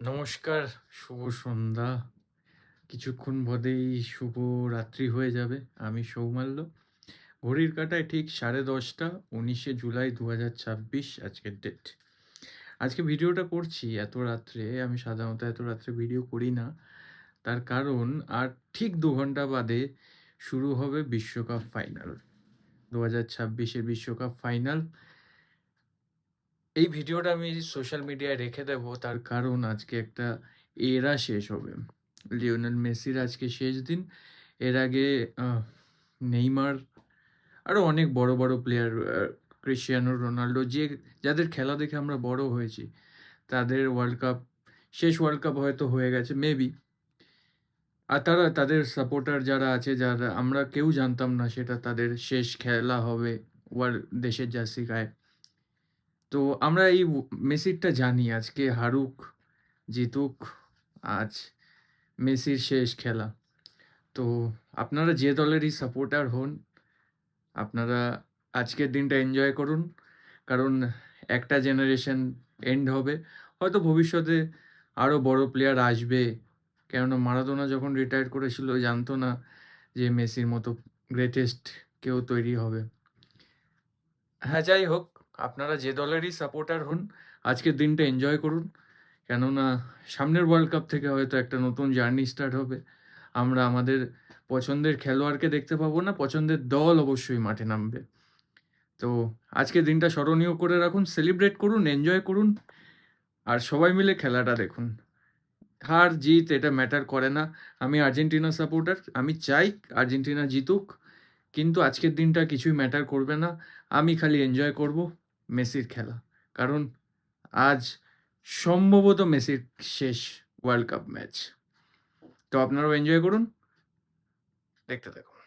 নমস্কার, শুভ সন্ধ্যা। কিছুক্ষণ বাদেই শুভ রাত্রি হয়ে যাবে। আমি সৌমাল্য। ঘড়ির কাঁটায় ঠিক 10:30, 19শে জুলাই 2026 আজকের ডেট। আজকে ভিডিওটা করছি এত রাত্রে। আমি সাধারণত এত রাত্রে ভিডিও করি না। তার কারণ আর ঠিক 2 ঘন্টা বাদে শুরু হবে বিশ্বকাপ ফাইনাল। 2026-এর বিশ্বকাপ ফাইনাল। এই ভিডিওটা আমি সোশ্যাল মিডিয়ায় রেখে দেবো, তার কারণ আজকে একটা এরা শেষ হবে। লিওনেল মেসির আজকে শেষ দিন। এর আগে নেইমার, আরও অনেক বড় বড় প্লেয়ার, ক্রিশ্চিয়ানো রোনাল্ডো, যাদের খেলা দেখে আমরা বড় হয়েছি, তাদের ওয়ার্ল্ড কাপ, শেষ ওয়ার্ল্ড কাপ হয়তো হয়ে গেছে মেবি। আর তাদের সাপোর্টার যারা আছে, যারা আমরা কেউ জানতাম না সেটা তাদের শেষ খেলা হবে দেশের জার্সি গায়ে। তো আমরা এই মেসিরটা জানি আজকে হারুক জিতুক, আজ মেসির শেষ খেলা। তো আপনারা যে দলেরই সাপোর্টার হন, আপনারা আজকের দিনটা এনজয় করুন। কারণ একটা জেনারেশন এন্ড হবে, হয়তো ভবিষ্যতে আরও বড় প্লেয়ার আসবে। কেননা মারাদোনা যখন রিটায়ার করেছিল জানতো না যে মেসির মতো গ্রেটেস্ট কেউ তৈরি হবে। হ্যাঁ, যাই হোক, আপনারা যে দলেরই সাপোর্টার হন, আজকের দিনটা এনজয় করুন। কেননা সামনের ওয়ার্ল্ড কাপ থেকে হয়তো একটা নতুন জার্নি স্টার্ট হবে। আমরা আমাদের পছন্দের খেলোয়াড়কে দেখতে পাবো না, পছন্দের দল অবশ্যই মাঠে নামবে। তো আজকের দিনটা স্মরণীয় করে রাখুন, সেলিব্রেট করুন, এনজয় করুন, আর সবাই মিলে খেলাটা দেখুন। হার জিত এটা ম্যাটার করে না। আমি আর্জেন্টিনা সাপোর্টার, আমি চাই আর্জেন্টিনা জিতুক, কিন্তু আজকের দিনটা কিছুই ম্যাটার করবে না। আমি খালি এনজয় করব মেসির খেলা। কারণ আজ সম্ভবত মেসির শেষ ওয়ার্ল্ড কাপ ম্যাচ। তো আপনারাও এনজয় করুন, দেখতে থাকুন।